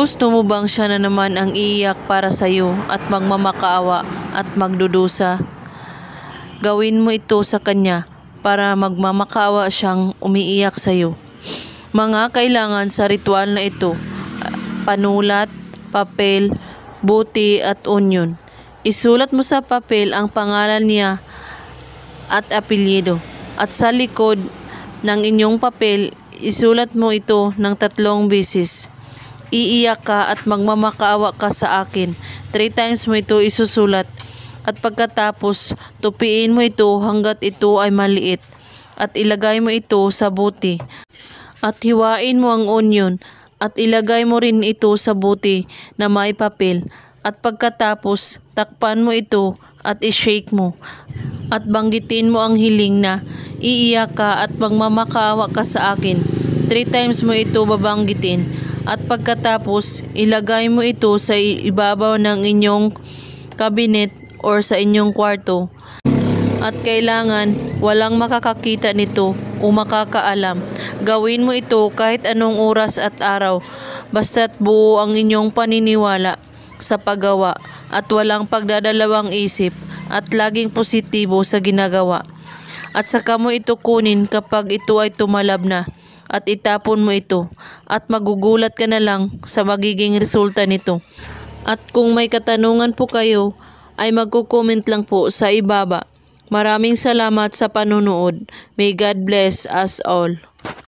Gusto mo bang siya na naman ang iiyak para sa'yo at magmamakaawa at magdudusa? Gawin mo ito sa kanya para magmamakaawa siyang umiiyak sa'yo. Mga kailangan sa ritual na ito: panulat, papel, buti at onion. Isulat mo sa papel ang pangalan niya at apelyido. At sa likod ng inyong papel, isulat mo ito ng 3 beses. Iiyak ka at magmamakaawa ka sa akin. 3 times mo ito isusulat. At pagkatapos, tupiin mo ito hanggat ito ay maliit. At ilagay mo ito sa buti. At hiwain mo ang onion. At ilagay mo rin ito sa buti na may papel. At pagkatapos, takpan mo ito at i-shake mo. At banggitin mo ang hiling na iiyak ka at magmamakaawa ka sa akin. 3 times mo ito babanggitin. At pagkatapos, ilagay mo ito sa ibabaw ng inyong cabinet or sa inyong kwarto. At kailangan walang makakakita nito o makakaalam. Gawin mo ito kahit anong oras at araw, basta't buo ang inyong paniniwala sa paggawa at walang pagdadalawang isip at laging positibo sa ginagawa. At saka mo ito kunin kapag ito ay tumalab na at itapon mo ito at magugulat ka na lang sa magiging resulta nito. At kung may katanungan po kayo ay magko-comment lang po sa ibaba. Maraming salamat sa panunood. May God bless us all.